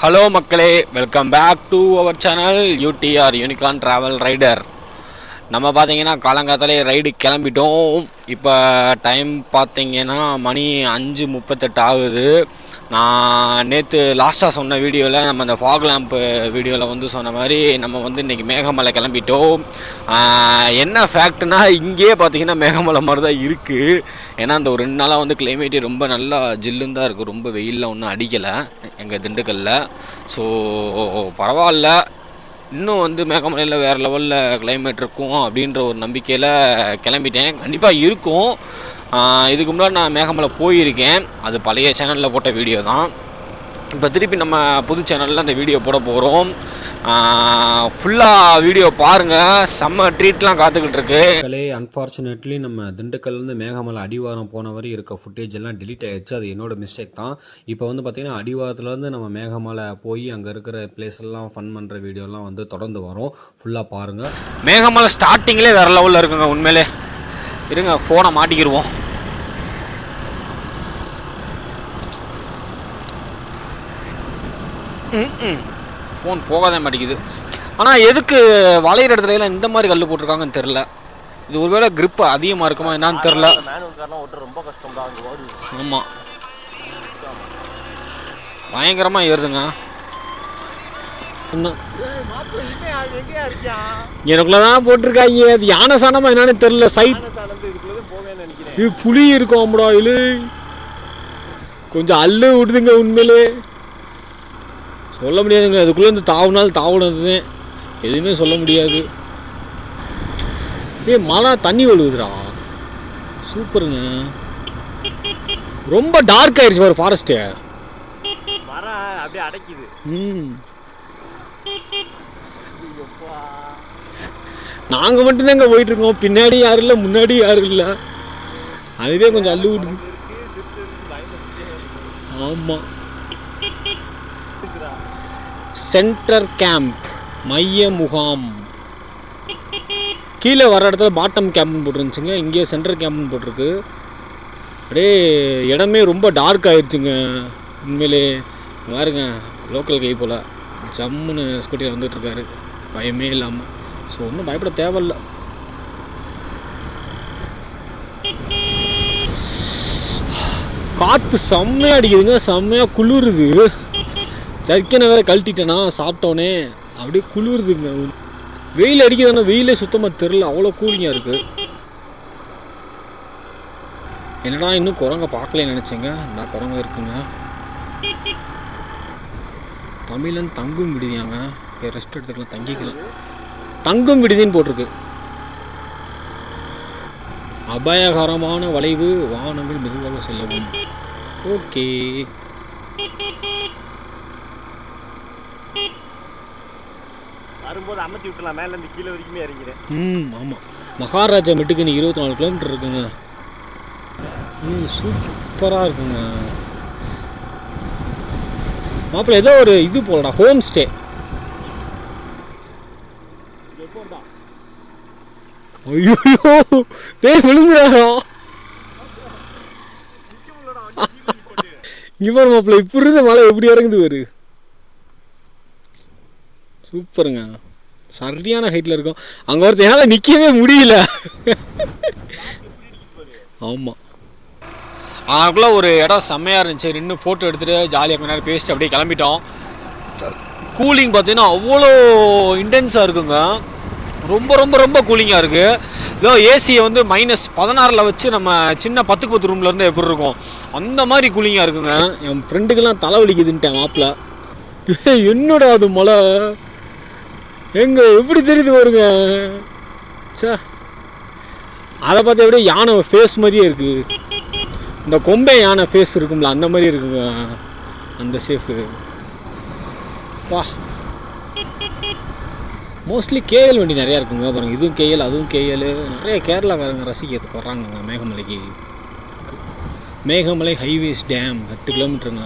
Hello மக்களே, welcome back to our channel UTR Unicorn Travel Rider. நம்ம பார்த்தீங்கன்னா காலங்காத்தாலே ride கிளம்பிட்டோம். இப்போ டைம் பார்த்தீங்கன்னா மணி 5:38 ஆகுது. நான் நேற்று லாஸ்ட்டாக சொன்ன வீடியோவில் நம்ம அந்த ஃபாக் லேம்ப்பு வீடியோவில் வந்து சொன்ன மாதிரி நம்ம வந்து இன்றைக்கி மேகமலை கிளம்பிட்டோம். என்ன ஃபேக்ட்னா இங்கேயே பார்த்தீங்கன்னா மேகமலை மாதிரி தான் இருக்குது. ஏன்னா அந்த ஒரு 2 நாளாக வந்து கிளைமேட்டு ரொம்ப நல்லா ஜில்லுன்னு தான் இருக்குது. ரொம்ப வெயிலில் ஒன்றும் அடிக்கலை எங்கள் திண்டுக்கல்லில். ஸோ பரவாயில்ல, இன்னும் வந்து மேகமலையில் வேறு லெவலில் கிளைமேட் இருக்கும் அப்படின்ற ஒரு நம்பிக்கையில் கிளம்பிட்டேன். கண்டிப்பாக இருக்கும். இதுக்கு முன்னாடி நான் மேகமலை போயிருக்கேன். அது பழைய சேனலில் போட்ட வீடியோ தான். இப்போ திருப்பி நம்ம புது சேனலில் அந்த வீடியோ போட போகிறோம். ஃபுல்லாக வீடியோ பாருங்கள், செம்ம ட்ரீட்லாம் காத்துக்கிட்டு இருக்கு. அன்ஃபார்ச்சுனேட்லி நம்ம திண்டுக்கல்லேருந்து மேகமலை அடிவாரம் போன வரை இருக்க ஃபுட்டேஜ் எல்லாம் டெலிட் ஆகிடுச்சு. அது என்னோடய மிஸ்டேக் தான். இப்போ வந்து பார்த்திங்கன்னா அடிவாரத்துலேருந்து நம்ம மேகமலை போய் அங்கே இருக்கிற பிளேஸ்லாம் ஃபன் பண்ணுற வீடியோலாம் வந்து தொடர்ந்து வரும். ஃபுல்லாக பாருங்கள். மேகமலை ஸ்டார்டிங்லேயே வேறு லெவலில் இருக்குங்க உண்மையிலே. இருங்க, ஃபோனை மாட்டிக்கிடுவோம். ஃபோன் போகாத மாட்டேங்குது. ஆனால் எதுக்கு வளையிற இடத்துலலாம் இந்த மாதிரி கல் போட்டிருக்காங்கன்னு தெரில. இது ஒருவேளை கிரிப்பு அதிகமாக இருக்குமா என்னான்னு தெரில. ஆமாம், பயங்கரமாக ஏறுதுங்க. எனக்குள்ளதான் போட்டிருக்காங்க. அது யானை சாணமா என்னன்னு தெரியல. சைட் புளி இருக்கும் அம்டா. இல்லை கொஞ்சம் அல்லு விடுதுங்க. உண்மையிலே சொல்ல முடியாதுங்க. அதுக்குள்ளே வந்து தாவுனாலும் தாவுனது எதுவுமே சொல்ல முடியாது. மழை தண்ணி விழுகுதுடா. சூப்பருங்க. ரொம்ப டார்க் ஆயிடுச்சு ஒரு ஃபாரஸ்ட்டு. நாங்கள் மட்டும்தாங்க போயிட்டு இருக்கோம். பின்னாடி யாரும் இல்லை, முன்னாடி யாரும் இல்லை. அதுவே கொஞ்சம் அள்ளு விடுது. ஆமாம். சென்டர் கேம்ப், மைய முகாம். கீழே வர இடத்துல பாட்டம் கேம்ப்னு போட்டுருந்துச்சுங்க. இங்கே சென்டர் கேம்ப்னு போட்டிருக்கு. அப்படியே இடமே ரொம்ப டார்க் ஆயிடுச்சுங்க உண்மையிலே. பாருங்க, லோக்கல் கை போல் ஜம்முன்னு ஸ்கூட்டியில் வந்துட்டுருக்காரு பயமே இல்லாமல். ஸோ ஒன்றும் பயப்பட தேவையில்ல. காற்று செம்மையாக அடிக்குதுங்க, செம்மையாக குளிருது. சர்க்கனை வேறு கழட்டிட்டேன்னா சாப்பிட்டோன்னே அப்படியே குளிருதுங்க. வெயில் அடிக்குதுன்னா வெயிலே சுத்தமாக தெரில, அவ்வளோ கூலிங்காக இருக்குது. என்னடா இன்னும் குரங்க பார்க்கலன்னு நினச்சேங்க. நான் குரங்க இருக்குங்க. தமிழன் தங்கும் விடுதியாங்க. ரெஸ்ட் எடுத்துக்கலாம், தங்கிக்கலாம். தங்கும் விடுதின்னு போட்டிருக்கு. அபாயகரமான வளைவு, வாகனங்கள் மெதுவாக செல்லவும். ஓகே. வரும்போது அமர்த்தி விட்டுலாம், மேல இருந்து கீழே வரைக்குமே இறங்கிறேன். ஆமாம், மகாராஜா மெட்டுக்கு 24 கிலோமீட்டர் இருக்குங்க. சூப்பராக இருக்குங்க. மாப்பிள்ள ஏதோ ஒரு இது போலடா, ஹோம் ஸ்டே. ஐயோ விழுங்குறாரா. இவர் மாப்பிள்ள இப்படி இருந்த மழை எப்படி இறங்குது வரு. சூப்பருங்க, சரியான ஹைட்டில் இருக்கும். அங்கே ஒருத்தனால நிற்கவே முடியல. ஆமாம், அதுக்குள்ளே ஒரு இடம் செம்மையாக இருந்துச்சு. நின்று ஃபோட்டோ எடுத்துகிட்டு ஜாலியாக கொஞ்ச நேரம் பேசிட்டு அப்படியே கிளம்பிட்டோம். கூலிங் பார்த்தீங்கன்னா அவ்வளோ இன்டென்ஸாக இருக்குங்க. ரொம்ப ரொம்ப ரொம்ப கூலிங்காக இருக்குது. இதோ ஏசியை வந்து -16 வச்சு நம்ம சின்ன 10க்கு 10 ரூம்லேருந்து எப்படி இருக்கும் அந்த மாதிரி கூலிங்காக இருக்குங்க. என் ஃப்ரெண்டுக்கெல்லாம் தலைவலிக்குதுன்ட்டேன் மாப்பிள்ள. என்னடா அது மழை எங்க எப்படி தெரியுது பாருங்க. சே, அதை பார்த்து எப்படியே யானை ஃபேஸ் மாதிரியே இருக்குது. இந்த கொம்பை யானை ஃபேஸ் இருக்கும்ல அந்த மாதிரி இருக்குங்க அந்த ஷேஃபு. வா, மோஸ்ட்லி கேஎல் வண்டி நிறையா இருக்குங்க பாருங்கள். இதுவும் கேஎல், அதுவும் கேஎல். நிறைய கேரளாக்காரங்க ரசிக்கிறதுக்கு வர்றாங்கங்க மேகமலைக்கு. மேகமலை ஹைவேஸ் டேம் 8 கிலோமீட்டருங்க.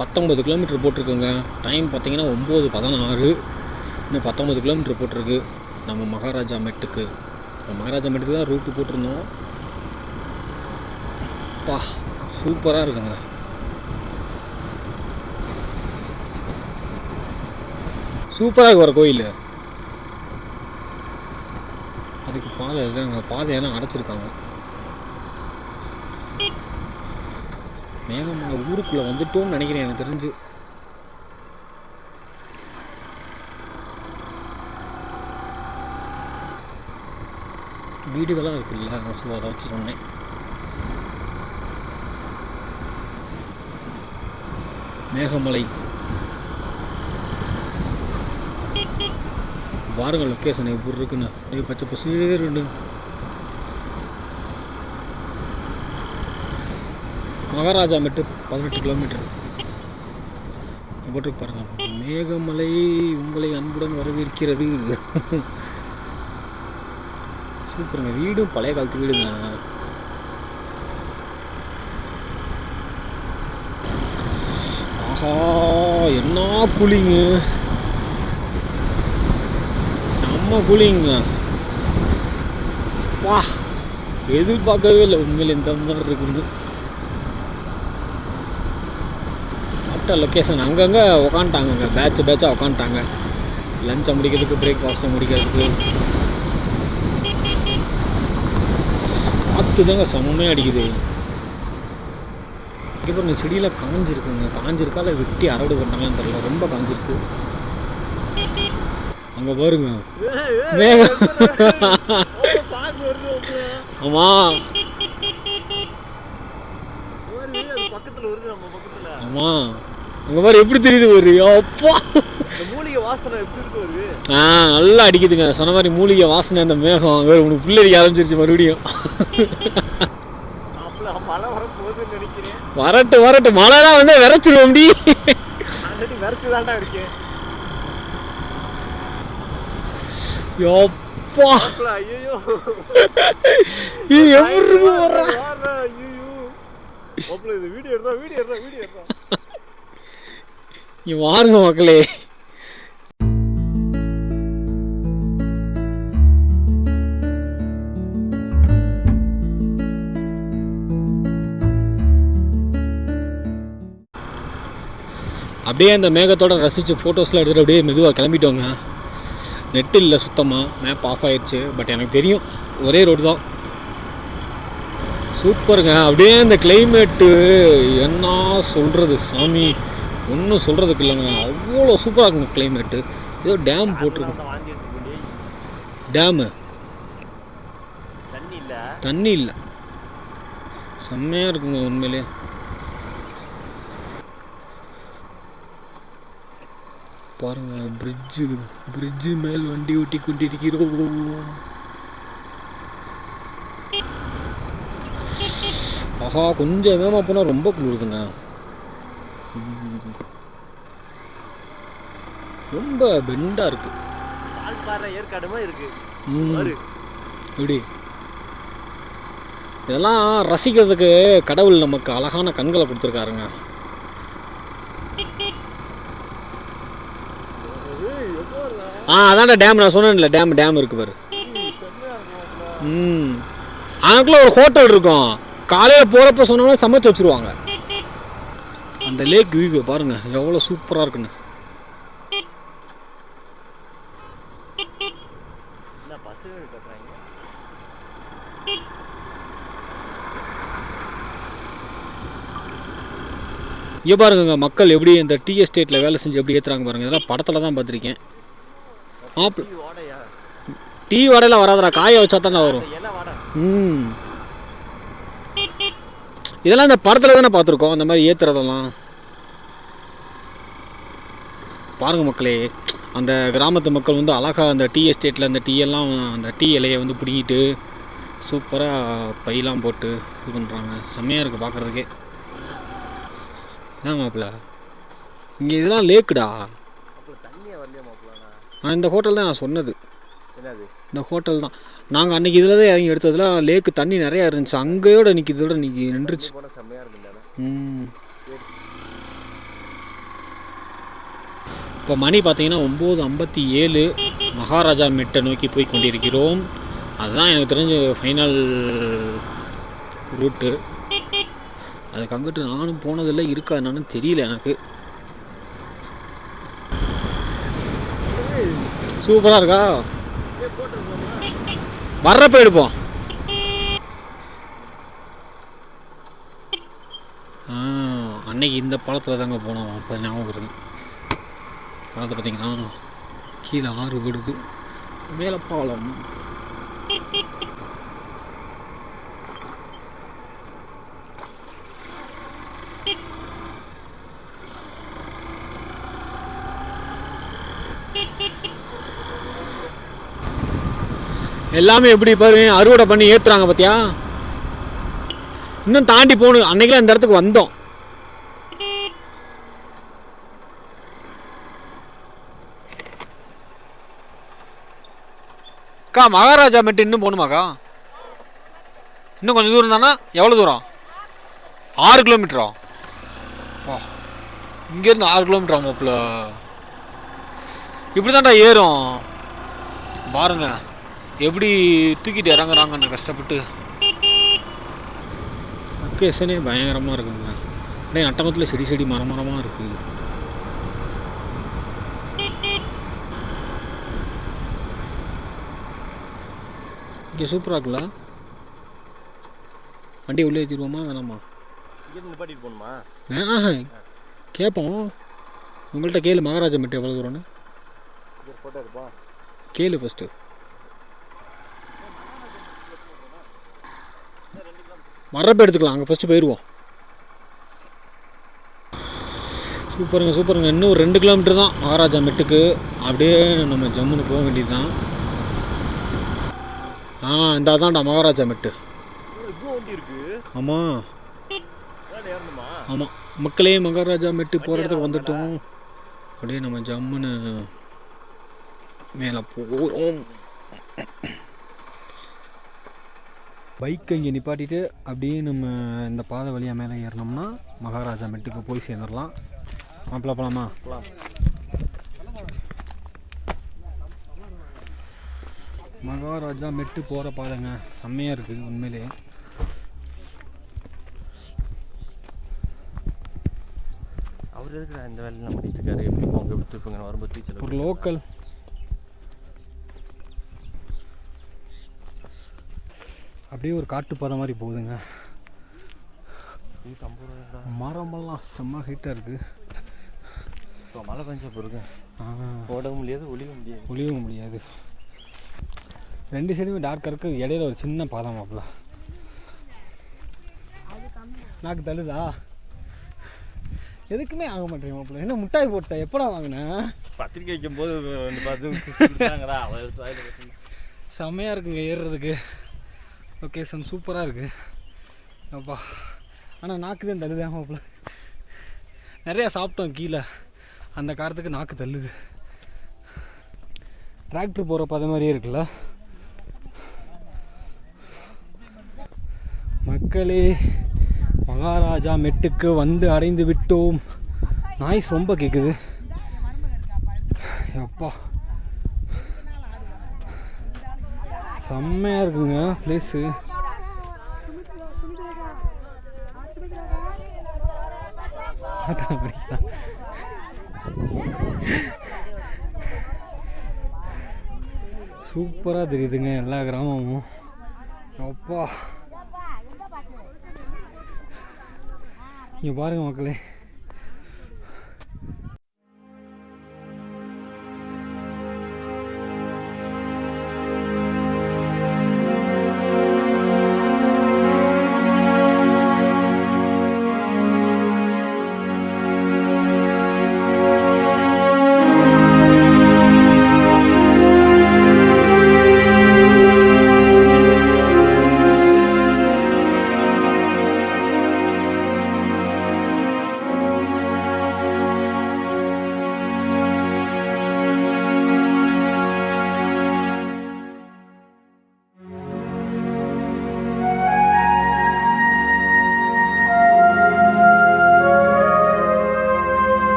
19 கிலோமீட்டர் போட்டிருக்குங்க. டைம் பார்த்தீங்கன்னா 9:16. இன்னும் 19 கிலோமீட்டர் போட்டிருக்கு நம்ம மகாராஜா மெட்டுக்கு. மகாராஜா மெட்டுக்கு தான் ரூட்டு போட்டிருந்தோம். பா சூப்பராக இருக்குங்க. சூப்பராக இருக்கு வர கோயில். அதுக்கு பாதை இதுதாங்க, பாதையெல்லாம் அடைச்சிருக்காங்க. மேகமலை ஊருக்குள்ளே வந்துட்டோன்னு நினைக்கிறேன் எனக்கு தெரிஞ்சு. வீடுகளாக இருக்குல்ல, ஸோ அதை வச்சு சொன்னேன். மேகமலை பாருங்க லொக்கேஷன் எப்படி இருக்குன்னு. அப்படியே பச்சை பசேருன்னு. மகாராஜா மெட்டு 18 கிலோமீட்டர் போட்டிருக்கு பாருங்க. மேகமலை உங்களை அன்புடன் வரவேற்கிறது. சூப்பருங்க. வீடும் பழைய காலத்து வீடுங்க. ஆஹா என்ன கூலிங்கு, செம்ம கூலிங்க. வா எதிர்பார்க்கவே இல்லை உண்மையில் இந்த மாதிரி இருக்குது. ஆஃப்டர் லொக்கேஷன் அங்கங்கே உக்காந்துட்டாங்க, பேட்சாக உக்காந்துட்டாங்க. லஞ்சை முடிக்கிறதுக்கு, பிரேக்ஃபாஸ்ட்டை முடிக்கிறதுக்கு. காற்று தாங்க செம்மையாக அடிக்குது. இங்கே பாருங்க செடியில் காஞ்சிருக்குங்க. காஞ்சிருக்கால வெட்டி அறுவடை பண்ணாங்கன்னு தெரியல, ரொம்ப காஞ்சிருக்கு. அங்கே பாருங்க ஆமாம் ஆமாம் அங்கே பாரு எப்படி தெரியுது ஒரு அப்பா மூலிகை வாசனை எப்படி இருக்கு ஒரு. நல்லா அடிக்குதுங்க. சொன்ன மாதிரி மூலிகை வாசனை. அந்த மேகம் அங்கே உனக்கு புல்லடிக்க ஆரம்பிச்சிருச்சு மறுபடியும். மழை வரப்போகுதுன்னு நினைக்கிறேன். வரட்டும் மழைலாம் வந்து விரைச்சிருவோம். அப்படி விரைச்சுதான்டா இருக்கேன். யப்பா ஐயோ இது எப்படி இருக்கு வர்றா. இது வீடியோ எடுறா. நீ வாருங்க மக்களே. அப்படியே அந்த மேகத்தோட ரசித்து ஃபோட்டோஸ்லாம் எடுத்துகிட்டு அப்படியே மெதுவாக கிளம்பிட்டோங்க. நெட்டு இல்லை சுத்தமாக, மேப் ஆஃப் ஆயிடுச்சு. பட் எனக்கு தெரியும் ஒரே ரோடு தான். சூப்பருங்க. அப்படியே அந்த கிளைமேட்டு என்ன சொல்கிறது சாமி, ஒன்றும் சொல்கிறதுக்கு இல்லைங்க. அவ்வளோ சூப்பராக இருக்குங்க கிளைமேட்டு. ஏதோ டேம் போட்டிருக்கு. டேமு தண்ணி இல்லை, செம்மையாக இருக்குங்க உண்மையிலே. பாருங்க பிரிட்ஜு மேல் வண்டி ஓட்டி கொண்டிருக்கிறோம். ஆஹா கொஞ்சம் வேகமாக போனால் ரொம்ப குளிருதுங்க. ரொம்ப பெண்டாக இருக்கு. எப்படி இதெல்லாம் ரசிக்கிறதுக்கு கடவுள் நமக்கு அழகான கண்களை கொடுத்துருக்காருங்க. அதான்டா டேம். நான் சொன்னேன்ல டேம் இருக்கு பாரு. அதுக்குள்ள ஒரு ஹோட்டல் இருக்கும். காலையில் போகிறப்ப சொன்னோம்னா சமைச்சு வச்சுருவாங்க. அந்த லேக் வியூ பாருங்க எவ்வளோ சூப்பராக இருக்குன்னு. இங்கே பாருங்க மக்கள் எப்படி இந்த டீ எஸ்டேட்டில் வேலை செஞ்சு எப்படி ஏற்றுறாங்க பாருங்க. இதெல்லாம் படத்தில் தான் பார்த்துருக்கேன். டீ வடையெல்லாம் வராதுடா, காய வச்சா தானே வரும். இதெல்லாம் இந்த படத்தில் தானே பார்த்துருக்கோம் அந்த மாதிரி ஏற்றுறதெல்லாம். பாருங்க மக்களே, அந்த கிராமத்து மக்கள் வந்து அழகாக அந்த டீ எஸ்டேட்டில் அந்த டீயெல்லாம் அந்த டீ இலையை வந்து பிடிங்கிட்டு சூப்பராக பையெல்லாம் போட்டு இது பண்ணுறாங்க. செம்மையாக இருக்குது பார்க்குறதுக்கே. என்ன மாப்பிள்ள இங்கே இதெல்லாம் லேக்குடா. இந்த ஹோட்டல் தான் நான் சொன்னது. இந்த ஹோட்டல் தான் நாங்கள் அன்றைக்கி இதில் தான் இறங்கி எடுத்ததுலாம் லேக்கு தண்ணி நிறையா இருந்துச்சு. அங்கேயோட நிற்கிறதோட இன்றைக்கி நின்றுச்சு. இப்போ மணி பார்த்தீங்கன்னா 9:57 மகாராஜா மெட்டை நோக்கி போய் கொண்டிருக்கிறோம். அதுதான் எனக்கு தெரிஞ்ச ஃபைனல் ரூட்டு. அதுக்கு அங்கிட்டு நானும் போனதில்லை, இருக்கா என்னன்னு தெரியல எனக்கு. சூப்பராக இருக்கா? வர்றப்ப எடுப்போம். அன்னைக்கு இந்த பாலத்தில் தாங்க போனோம். அப்போ ஞாபகம் வருது. பாலத்தை பார்த்தீங்கன்னா கீழே ஆறு விடுது, மேலே பாலம். எல்லாமே எப்படி பாரு, அறுவடை பண்ணி ஏற்றுறாங்க பார்த்தியா? இன்னும் தாண்டி போகணும். அன்னைக்கெல்லாம் இந்த இடத்துக்கு வந்தோம். அக்கா மகாராஜா மெட்டு இன்னும் போகணுமாக்கா? இன்னும் கொஞ்சம் தூரம் தானே? எவ்வளோ தூரம்? 6 கிலோமீட்டரா? இங்கேருந்து 6 கிலோமீட்டர் ஆமாப்புல. இப்படி தான்டா ஏறும் பாருங்க, எப்படி தூக்கிட்டு இறங்குறாங்கன்னு கஷ்டப்பட்டு. லொக்கேஷனே பயங்கரமாக இருக்குங்க. அப்படியே நட்டமத்தில் செடி மரமாக இருக்குது. இங்கே சூப்பராக இருக்குல்ல? வண்டி உள்ளே ஏற்றிடுவோமா வேணாமா? நிப்பாட்டிட்டு போகணுமா? வேணாம், கேட்போம். உங்கள்கிட்ட கேளு மகாராஜா மெட்டு எவ்வளோ தூரம்னு ஃபோட்டோ இருப்போம். கேளு ஃபஸ்ட்டு. வர்றப்ப எடுத்துக்கலாம், அங்கே ஃபஸ்ட்டு போயிடுவோம். சூப்பருங்க. இன்னும் 2 கிலோமீட்டர் தான் மகாராஜா மெட்டுக்கு. அப்படியே நம்ம ஜம்முன்னு போக வேண்டியது தான். இந்த அதான்டா மகாராஜா மெட்டு. ஆமாம் ஆமாம், மக்களே மகாராஜா மெட்டு போகிற இடத்துக்கு வந்துட்டோம். அப்படியே நம்ம ஜம்முன்னு மேலே போகிறோம். பைக்கை இங்கே நிப்பாட்டிட்டு அப்படியே நம்ம இந்த பாதை வழியாக மேலே ஏறினோம்னா மகாராஜா மெட்டுக்கு போய் சேர்ந்துடலாம். போகலாமா? மகாராஜா மெட்டு போகிற பாதைங்க செம்மையாக இருக்குது உண்மையிலே. அவர் எதுக்கு இந்த வேலையில் பண்ணிட்டு இருக்காரு? எப்படி போங்க எப்படி திருப்புங்க வரும்போது டீச்சர் ஒரு லோக்கல். அப்படியே ஒரு காட்டுப்பாதை மாதிரி போகுதுங்க. மரமெல்லாம் செம்ம ஹைட்டாக இருக்குது. இப்போ மழை பெஞ்சா பிறகு ஓடவும் முடியாது, ஒளியவும் முடியாது. 2 சைடுமே டார்க்காக இருக்குது. இடையில ஒரு சின்ன பாதை மாப்பிள்ள. நாக்கு தள்ளுதா? எதுக்குமே ஆக மாட்டேங்க மாப்பிள்ள. என்ன முட்டாய் போட்ட? எப்படா வாங்கினேன்? பத்திரிக்கை வைக்கும் போது பார்த்து செம்மையாக இருக்குங்க ஏறுறதுக்கு. லொக்கேஷன் சூப்பராக இருக்குது அப்பா. ஆனால் நாக்கு தான் தள்ளுதா மாப்பிள்ள. நிறையா சாப்பிட்டோம் கீழே, அந்த காரத்துக்கு நாக்கு தள்ளுது. டிராக்டர் போகிற பாதை மாதிரியே இருக்குல்ல மக்களே. மகாராஜா மெட்டுக்கு வந்து அடைந்து விட்டோம். நாய்ஸ் ரொம்ப கேட்குது அப்பா. செம்மையாக இருக்குங்க பிளேஸு. சூப்பராக தெரியுதுங்க எல்லா கிராமமும் அப்பா. இங்கே பாருங்க மக்களே.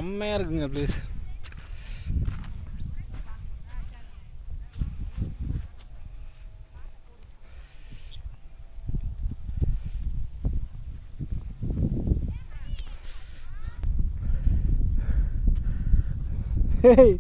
செம்மையாக இருக்குங்க ப்ளேஸ். Hey.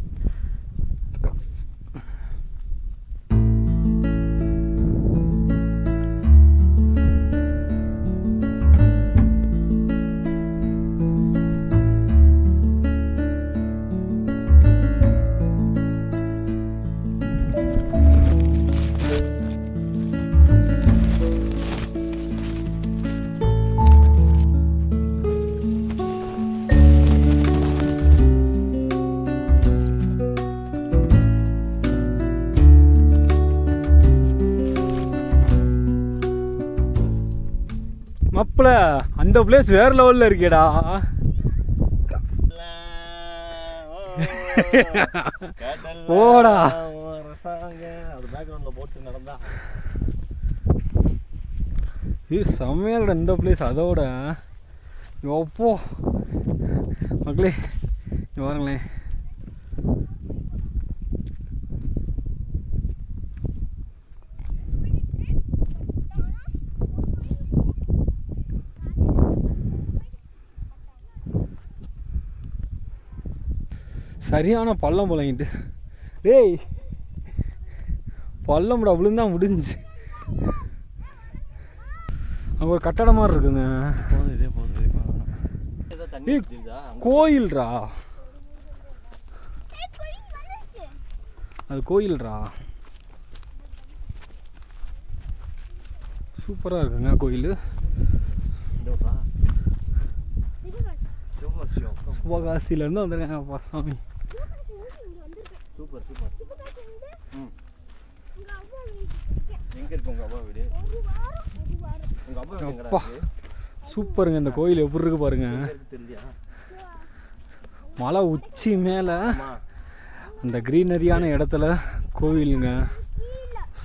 மாப்பிள அந்த பிளேஸ் வேற லெவல்ல இருக்கேடா. ஓடா இது செம்மையா இருக்கடா இந்த பிளேஸ். அதோட எப்போ மக்களே இங்க பாருங்களேன். சரியான பள்ளம் போலங்கிட்டு. டேய் பள்ளம்டா விழுந்தா முடிஞ்சு. அங்கே ஒரு கட்டடம் மாதிரி இருக்குங்க. கோயில்ரா அது கோயில்ரா. சூப்பராக இருக்குங்க கோயில். சிவகாசியிலேருந்து வந்துருக்காங்கப்பா சாமி. Super super. எங்க இருக்கு உங்க அப்பா வீடு? உங்க அப்பா வீடு எங்கடா இருக்கு? சூப்பருங்க இந்த கோயில் எப்படி இருக்கு பாருங்க. மலை உச்சி மேலே அந்த க்ரீனரியான இடத்துல கோயிலுங்க.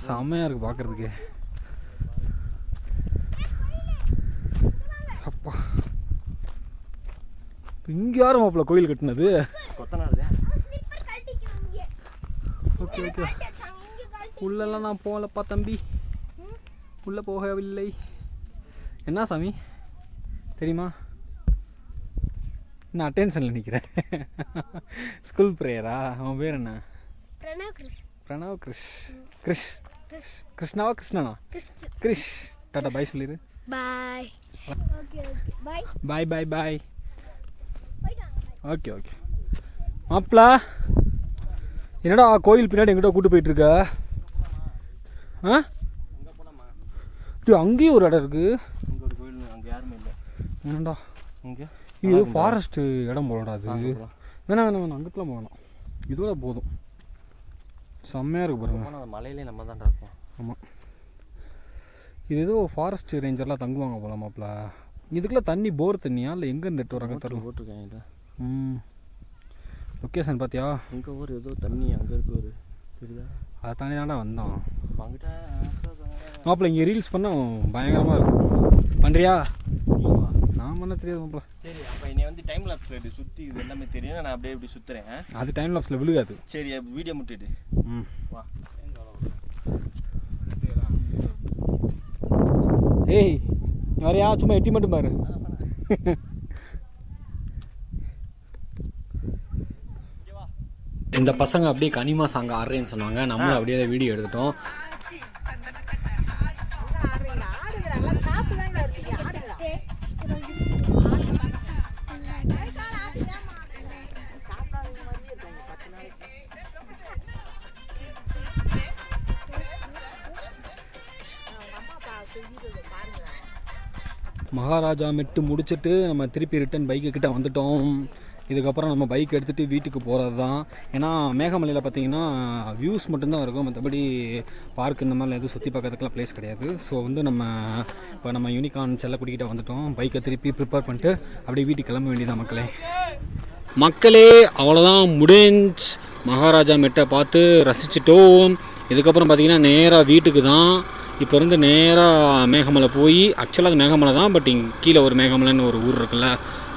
செம்மையாக இருக்குது பார்க்குறதுக்கு. அப்பா இங்கே யாரும் மாப்பிள்ள கோயில் கட்டினது? Okay okay. உள்ளெல்லாம் நான் போகலப்பா தம்பி, உள்ளே போகவில்லை. என்ன சாமி தெரியுமா? நான் அட்டென்ஷனில் நிற்கிறேன். ஸ்கூல் ப்ரேயரா? அவன் பேர் என்ன? பிரணவ் கிருஷ். கிருஷ் கிருஷ்ணாவா கிருஷ்ணனா? கிருஷ். டாடா பாய் சொல்லிடு. Bye. Bye bye bye. Okay okay. மாப்பிள்ள என்னடா கோயில் பின்னாடி எங்கிட்ட கூட்டு போயிட்டுருக்க? ஆ அங்கேயும் ஒரு இடம் இருக்குது. இங்கே ஒரு கோயில், அங்கே யாருமே இல்லை. என்னடா இங்கே இது ஃபாரஸ்ட்டு இடம் போகலடா. அது வேணாம் வேணாம் வேணாம், அங்கிட்டலாம் போகணும். இதோட போதும். செம்மையாக இருக்குது பாருங்க. மலையிலே நம்ம தான்டா இருக்கோம். ஆமாம் இது ஏதோ ஃபாரஸ்ட் ரேஞ்சர்லாம் தங்குவாங்க போல மாப்பிள்ள. இதுக்கெல்லாம் தண்ணி போர் தண்ணியா இல்லை எங்கேருந்து எடுத்து வராங்க தெரியல. போட்டிருக்காங்க. லொக்கேஷன் பார்த்தியா? இங்கே ஒரு ஏதோ தண்ணி அங்கே இருக்கு ஒரு தெரியுதா? அதை தாண்டி தாண்டா வந்தோம். அங்கிட்ட மாப்பிள்ள இங்கே ரீல்ஸ் பண்ணால் பயங்கரமாக இருக்கும். பண்ணுறியா? நான் பண்ண தெரியாது மாப்பிள்ள. சரி அப்போ என்னை வந்து டைம் லாப்ஸில் இப்படி சுற்றி இது எல்லாமே தெரியும். நான் அப்படியே இப்படி சுற்றுறேன். அது டைம் லாப்ஸில் விழுகாது. சரி வீடியோ முட்டிட்டு வா. ஏய் வரையா சும்மா எட்டி மட்டும் பாரு. இந்த பசங்க அப்படியே கனிமா சாங் ஆடுறேன்னு சொன்னாங்க. நம்மளும் அப்படியே வீடியோ எடுத்துட்டோம். மகாராஜா மெட்டு முடிச்சுட்டு நம்ம திருப்பி ரிட்டன் பைக்கு கிட்ட வந்துட்டோம். இதுக்கப்புறம் நம்ம பைக் எடுத்துகிட்டு வீட்டுக்கு போகிறது தான். ஏன்னா மேகமலையில் பார்த்தீங்கன்னா வியூஸ் மட்டும்தான் இருக்கும், மற்றபடி பார்க் இந்த மாதிரிலாம் எதுவும் சுற்றி பார்க்கறதுக்குலாம் ப்ளேஸ் கிடையாது. ஸோ வந்து நம்ம யூனிகார்ன் செல்லக்குடிக்கிட்ட வந்துட்டோம். பைக்கை திருப்பி ப்ரிப்பேர் பண்ணிட்டு அப்படியே வீட்டுக்கு கிளம்ப வேண்டியதான் மக்களே. அவ்வளோதான் முடிஞ்சு. மகாராஜா மெட்டை பார்த்து ரசிச்சிட்டோம். இதுக்கப்புறம் பார்த்திங்கன்னா நேராக வீட்டுக்கு தான். இப்போ இருந்து நேராக மேகமலை போய், ஆக்சுவலாக அது மேகமலை தான், பட் இங்கே கீழே ஒரு மேகமலைன்னு ஒரு ஊர் இருக்குல்ல,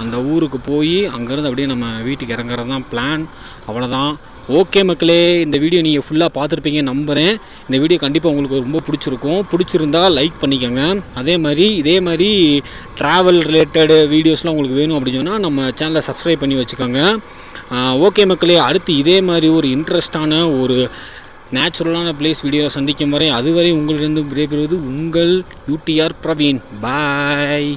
அந்த ஊருக்கு போய் அங்கேருந்து அப்படியே நம்ம வீட்டுக்கு இறங்குறது தான் பிளான். அவ்வளோதான். ஓகே மக்களே, இந்த வீடியோ நீங்கள் ஃபுல்லாக பார்த்துருப்பீங்க நம்புகிறேன். இந்த வீடியோ கண்டிப்பாக உங்களுக்கு ரொம்ப பிடிச்சிருக்கும். பிடிச்சிருந்தா லைக் பண்ணிக்கோங்க. இதே மாதிரி ட்ராவல் ரிலேட்டடு வீடியோஸ்லாம் உங்களுக்கு வேணும் அப்படின்னு சொன்னால் நம்ம சேனலை சப்ஸ்கிரைப் பண்ணி வச்சுக்கோங்க. ஓகே மக்களே, அடுத்து இதே மாதிரி ஒரு இன்ட்ரெஸ்டான ஒரு நேச்சுரலான பிளேஸ் வீடியோவை சந்திக்கும் வரை, அதுவரை உங்களிடம் விடைபெறுவது உங்கள் UTR பிரவீன். பாய்.